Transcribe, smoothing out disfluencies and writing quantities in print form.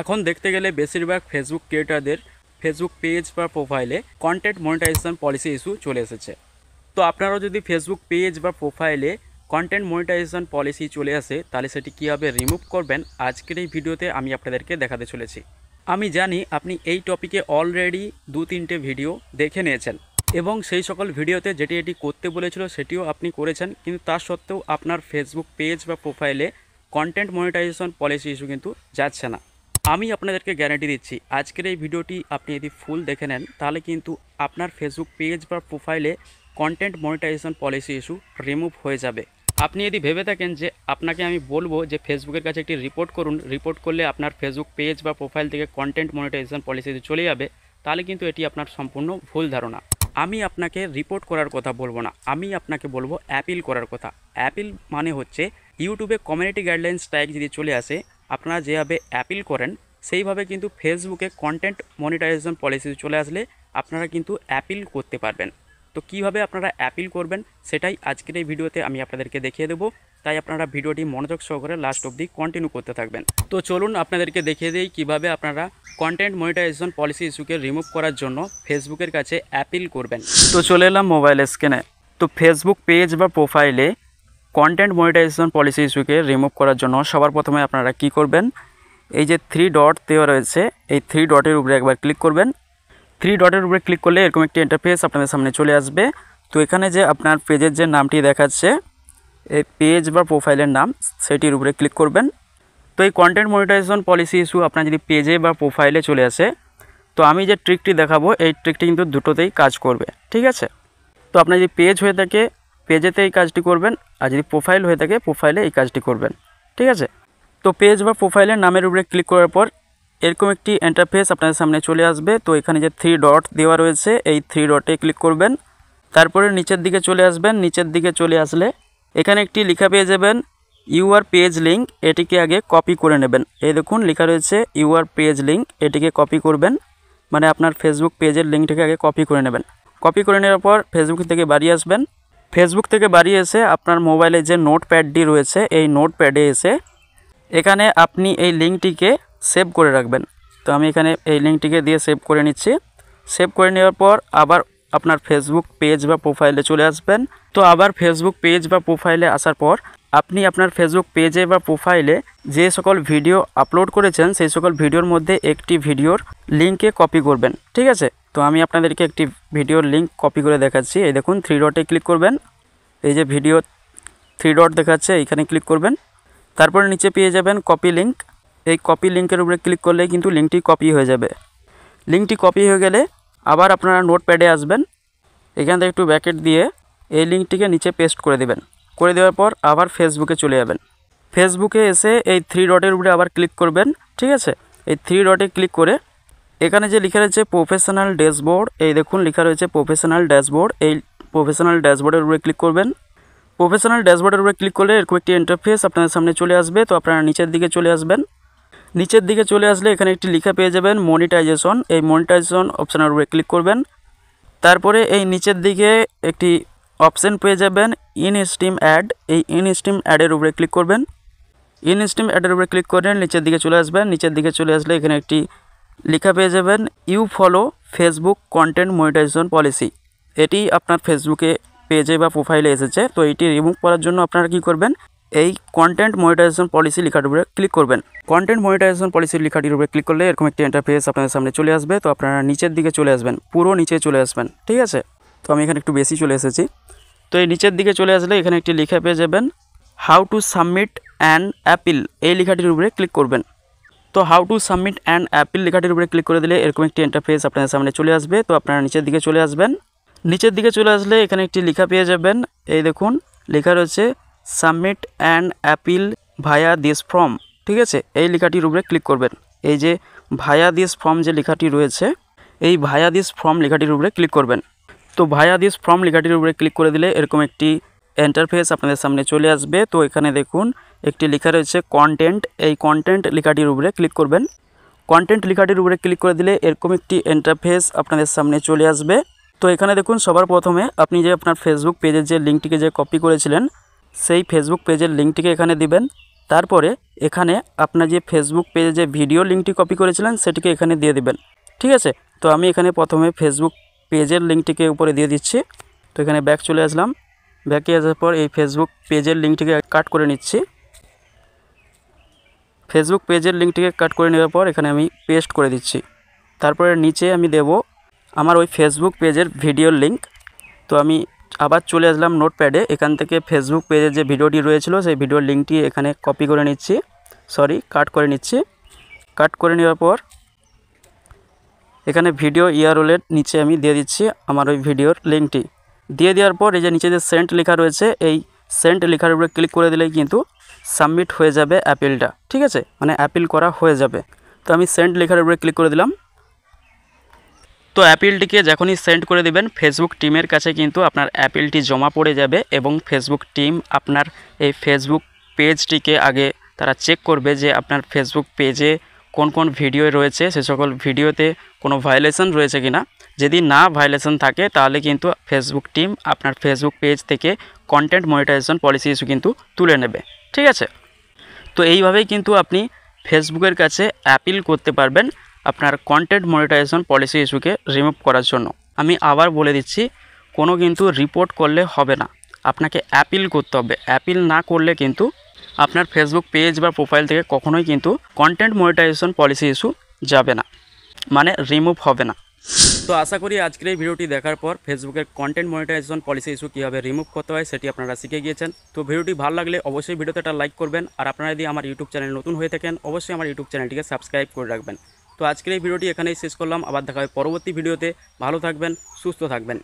এখন দেখতে গেলে বেশিরভাগ ফেসবুক ক্রিয়েটারদের ফেসবুক পেজ বা প্রোফাইলে কন্টেন্ট মনিটাইজেশন পলিসি ইস্যু চলে এসেছে। তো আপনারাও যদি ফেসবুক পেজ বা প্রোফাইলে কন্টেন্ট মনিটাইজেশন পলিসি চলে আসে তাহলে সেটি কীভাবে রিমুভ করবেন আজকের এই ভিডিওতে আমি আপনাদেরকে দেখাতে চলেছি। আমি জানি আপনি এই টপিকে অলরেডি 2-3টে ভিডিও দেখে নিয়েছেন এবং সেই সকল ভিডিওতে যেটি এটি করতে বলেছিল সেটিও আপনি করেছেন, কিন্তু তা সত্ত্বেও আপনার ফেসবুক পেজ বা প্রোফাইলে কন্টেন্ট মনিটাইজেশন পলিসি ইস্যু কিন্তু যাচ্ছে না। আমি আপনাদেরকে গ্যারান্টি দিচ্ছি আজকের এই ভিডিওটি আপনি যদি ফুল দেখে নেন তাহলে কিন্তু আপনার ফেসবুক পেজ বা প্রোফাইলে content monetization policy issue remove হয়ে যাবে। আপনি যদি ভেবে থাকেন যে আপনাকে আমি বলবো যে ফেসবুকের কাছে একটি রিপোর্ট করুন, রিপোর্ট করলে আপনার ফেসবুক পেজ বা প্রোফাইল থেকে কন্টেন্ট মনিটাইজেশন পলিসি ইস্যু চলে যাবে, তাহলে কিন্তু এটি আপনার সম্পূর্ণ ভুল ধারণা। আমি আপনাকে রিপোর্ট করার কথা বলবো না, আমি আপনাকে বলবো অ্যাপিল করার কথা। অ্যাপিল মানে হচ্ছে ইউটিউবে কমিউনিটি গাইডলাইন স্ট্রাইক যদি চলে আসে আপনারা যেভাবে অ্যাপিল করেন সেইভাবে কিন্তু ফেসবুকে কন্টেন্ট মনিটাইজেশন পলিসি চলে আসলে আপনারা কিন্তু অ্যাপিল করতে পারবেন। তো কীভাবে আপনারা অ্যাপিল করবেন সেটাই আজকের এই ভিডিওতে আমি আপনাদেরকে দেখিয়ে দেবো, তাই আপনারা ভিডিওটি মনোযোগ সহকারে লাস্ট অবধি কন্টিনিউ করতে থাকবেন। তো চলুন আপনাদেরকে দেখিয়ে দিই কীভাবে আপনারা কন্টেন্ট মনিটাইজেশন পলিসি ইস্যুকে রিমুভ করার জন্য ফেসবুকের কাছে অ্যাপিল করবেন। তো চলে এলাম মোবাইল স্ক্রিনে। তো ফেসবুক পেজ বা প্রোফাইলে কন্টেন্ট মনিটাইজেশন পলিসি ইস্যুকে রিমুভ করার জন্য সবার প্রথমে আপনারা কি করবেন, এই যে 3 ডট দেওয়া রয়েছে এই 3 ডটের উপরে একবার ক্লিক করবেন। 3 ডটের উপরে ক্লিক করলে এরকম একটি ইন্টারফেস আপনাদের সামনে চলে আসবে। তো এখানে যে আপনার পেজের যে নামটি দেখাচ্ছে এই পেজ বা প্রোফাইলের নাম সেটির উপরে ক্লিক করবেন। তো এই কন্টেন্ট মনিটাইজেশন পলিসি ইস্যু আপনার যদি পেজে বা প্রোফাইলে চলে আসে তো আমি যে ট্রিকটি দেখাবো এই ট্রিকটি কিন্তু দুটোতেই কাজ করবে, ঠিক আছে। তো আপনার যদি পেজ হয়ে থাকে পেজেতে এই কাজটি করবেন, আর যদি প্রোফাইল হয়ে থাকে প্রোফাইলে এই কাজটি করবেন, ঠিক আছে। তো পেজ বা প্রোফাইলের নামের উপরে ক্লিক করার পর এরকম একটি ইন্টারফেস আপনাদের সামনে চলে আসবে। তো এখানে যে 3 ডট দেওয়া রয়েছে এই 3 ডটে ক্লিক করবেন, তারপরে নিচের দিকে চলে আসবেন। নিচের দিকে চলে আসলে এখানে একটি লেখা পেয়ে যাবেন ইউআর পেজ লিঙ্ক, এটিকে আগে কপি করে নেবেন। এই দেখুন লেখা রয়েছে ইউআর পেজ লিঙ্ক, এটিকে কপি করবেন, মানে আপনার ফেসবুক পেজের লিঙ্কটিকে আগে কপি করে নেবেন। কপি করে নেওয়ার পর ফেসবুক থেকে বাড়ি আসবেন। ফেসবুক থেকে বাড়ি এসে আপনার মোবাইলে যে নোটপ্যাডটি রয়েছে এই নোটপ্যাডে এসে এখানে আপনি এই লিঙ্কটিকে সেভ করে রাখবেন। তো আমি এখানে এই লিঙ্কটিকে দিয়ে সেভ করে নিচ্ছি। সেভ করে নেওয়ার পর আবার আপনার ফেসবুক পেজ বা প্রোফাইলে চলে আসবেন। তো আবার ফেসবুক পেজ বা প্রোফাইলে আসার পর আপনি আপনার ফেসবুক পেজে বা প্রোফাইলে যে সকল ভিডিও আপলোড করেছেন সেই সকল ভিডিওর মধ্যে একটি ভিডিওর লিঙ্কে কপি করবেন, ঠিক আছে। তো আমি আপনাদেরকে একটি ভিডিওর লিঙ্ক কপি করে দেখাচ্ছি। এই দেখুন 3 ডটে ক্লিক করবেন, এই যে ভিডিও 3 ডট দেখাচ্ছে এইখানে ক্লিক করবেন। তারপরে নিচে পেয়ে যাবেন কপি লিঙ্ক, এই কপি লিঙ্কের উপরে ক্লিক করলে কিন্তু লিঙ্কটি কপি হয়ে যাবে। লিঙ্কটি কপি হয়ে গেলে আবার আপনারা নোটপ্যাডে আসবেন, এখান থেকে একটু ব্যাকেট দিয়ে এই লিঙ্কটিকে নিচে পেস্ট করে দেবেন। করে দেওয়ার পর আবার ফেসবুকে চলে যাবেন। ফেসবুকে এসে এই 3 ডটের উপরে আবার ক্লিক করবেন, ঠিক আছে। এই 3 ডটে ক্লিক করে এখানে যে লেখা রয়েছে প্রফেশনাল ড্যাশবোর্ড, এই দেখুন লেখা রয়েছে প্রফেশনাল ড্যাশবোর্ড, এই প্রফেশনাল ড্যাশবোর্ডের উপরে ক্লিক করবেন। প্রফেশনাল ড্যাশবোর্ডের উপরে ক্লিক করলে এরকম একটি ইন্টারফেস আপনাদের সামনে চলে আসবে। তো আপনারা নিচের দিকে চলে আসবেন। নিচের দিকে চলে আসলে এখানে একটি লেখা পেয়ে যাবেন মনিটাইজেশন, এই মনিটাইজেশন অপশানের উপরে ক্লিক করবেন। তারপরে এই নিচের দিকে একটি অপশান পেয়ে যাবেন ইন স্ট্রিম অ্যাড, এই ইন স্ট্রিম অ্যাডের উপরে ক্লিক করবেন। ইন স্ট্রিম অ্যাডের উপরে ক্লিক করে নিচের দিকে চলে আসবেন। নিচের দিকে চলে আসলে এখানে একটি লেখা পেয়ে যাবেন you follow Facebook content monetization policy, এটি আপনার ফেসবুকে পেজে বা প্রোফাইলে এসেছে। তো এটি রিমুভ করার জন্য আপনারা কি করবেন, এই কন্টেন্ট মনিটাইজেশন পলিসি লেখাটির উপরে ক্লিক করবেন। কন্টেন্ট মনিটাইজেশন পলিসির লেখাটির উপরে ক্লিক করলে এরকম একটি ইন্টারফেস আপনাদের সামনে চলে আসবে। তো আপনারা নিচের দিকে চলে আসবেন, পুরো নিচে চলে আসবেন, ঠিক আছে। তো আমি এখানে একটু বেশি চলে এসেছি। তো এই নিচের দিকে চলে আসলে এখানে একটি লেখা পেয়ে যাবেন how to submit an appeal, এই লেখাটির উপরে ক্লিক করবেন। তো how to submit an appeal লেখাটির উপরে ক্লিক করে দিলে এরকম একটি ইন্টারফেস আপনাদের সামনে চলে আসবে। তো আপনারা নিচের দিকে চলে আসবেন। নিচের দিকে চলে আসলে এখানে একটি লেখা পেয়ে যাবেন, এই দেখুন লেখা রয়েছে submit an appeal via this form, ঠিক আছে। এই লেখাটির উপরে ক্লিক করবেন। এই যে ভায়া দিস ফর্ম যে লেখাটি রয়েছে এই ভায়া দিস ফর্ম লেখাটির উপরে ক্লিক করবেন। তো ভায়া দিস ফর্ম লেখাটির উপরে ক্লিক করে দিলে এরকম একটি ইন্টারফেস আপনাদের সামনে চলে আসবে। তো এখানে দেখুন একটি লেখা রয়েছে কন্টেন্ট, এই কন্টেন্ট লেখাটির উপরে ক্লিক করবেন। কন্টেন্ট লেখাটির উপরে ক্লিক করে দিলে এরকম একটি ইন্টারফেস আপনাদের সামনে চলে আসবে। তো এখানে দেখুন সবার প্রথমে আপনি যে আপনার ফেসবুক পেজের যে লিঙ্কটিকে যে কপি করেছিলেন সেই ফেসবুক পেজের লিঙ্কটিকে এখানে দিবেন। তারপরে এখানে আপনার যে ফেসবুক পেজে যে ভিডিও লিঙ্কটি কপি করেছিলেন সেটিকে এখানে দিয়ে দিবেন। ঠিক আছে, তো আমি এখানে প্রথমে ফেসবুক পেজের লিঙ্কটিকে উপরে দিয়ে দিচ্ছি। তো এখানে ব্যাক চলে আসলাম, ব্যাকে আসার পর এই ফেসবুক পেজের লিঙ্কটিকে কাট করে নিচ্ছি। ফেসবুক পেজের লিঙ্কটিকে কাট করে নেওয়ার পর এখানে আমি পেস্ট করে দিচ্ছি। তারপরে নিচে আমি দেব আমার ওই ফেসবুক পেজের ভিডিওর লিঙ্ক। তো আমি আবার চলে আসলাম নোটপ্যাডে, এখান থেকে ফেসবুক পেজের যে ভিডিওটি রয়েছিল সেই ভিডিওর লিঙ্কটি এখানে কপি করে নিচ্ছি, কাট করে নিচ্ছি। কাট করে নেওয়ার পর এখানে ভিডিও ইউআরএলের নিচে আমি দিয়ে দিচ্ছি আমার ওই ভিডিওর লিঙ্কটি। দিয়ে দেওয়ার পর এই যে নিচে যে সেন্ড লেখা রয়েছে, এই সেন্ড লেখার উপরে ক্লিক করে দিলেই কিন্তু সাবমিট হয়ে যাবে অ্যাপিলটা। ঠিক আছে, মানে অ্যাপিল করা হয়ে যাবে। তো আমি সেন্ড লেখার উপরে ক্লিক করে দিলাম। তো অ্যাপিলটিকে যখনই সেন্ড করে দেবেন ফেসবুক টিমের কাছে কিন্তু আপনার অ্যাপিলটি জমা পড়ে যাবে এবং ফেসবুক টিম আপনার এই ফেসবুক পেজটিকে আগে তারা চেক করবে যে আপনার ফেসবুক পেজে কোন কোন ভিডিও রয়েছে, সে সকল ভিডিওতে কোনো ভায়োলেশন রয়েছে কিনা। যদি না ভায়োলেশন থাকে তাহলে কিন্তু ফেসবুক টিম আপনার ফেসবুক পেজ থেকে কন্টেন্ট মনিটাইজেশন পলিসি ইস্যু কিন্তু তুলে নেবে। ঠিক আছে, তো এইভাবেই কিন্তু আপনি ফেসবুকের কাছে অ্যাপিল করতে পারবেন আপনার কন্টেন্ট মনিটাইজেশন পলিসি ইস্যুকে রিমুভ করার জন্য। আমি আবার বলে দিচ্ছি, কোনো কিন্তু রিপোর্ট করলে হবে না, আপনাকে অ্যাপিল করতে হবে। অ্যাপিল না করলে কিন্তু আপনার ফেসবুক পেজ বা প্রোফাইল থেকে কখনোই কিন্তু কন্টেন্ট মনিটাইজেশন পলিসি ইস্যু যাবে না, মানে রিমুভ হবে না। তো আশা করি আজকের এই ভিডিওটি দেখার পর ফেসবুকের কন্টেন্ট মনিটাইজেশন পলিসি ইস্যু কীভাবে রিমুভ করতে হয় সেটি আপনারা শিখে গিয়েছেন। তো ভিডিওটি ভালো লাগলে অবশ্যই ভিডিওতে একটা লাইক করবেন, আর আপনারা যদি আমার ইউটিউব চ্যানেল নতুন হয়ে থাকেন অবশ্যই আমার ইউটিউব চ্যানেলটিকে সাবস্ক্রাইব করে রাখবেন। তো আজকের এই ভিডিওটি এখানেই শেষ করলাম, আবার দেখা হয় পরবর্তী ভিডিওতে। ভালো থাকবেন, সুস্থ থাকবেন।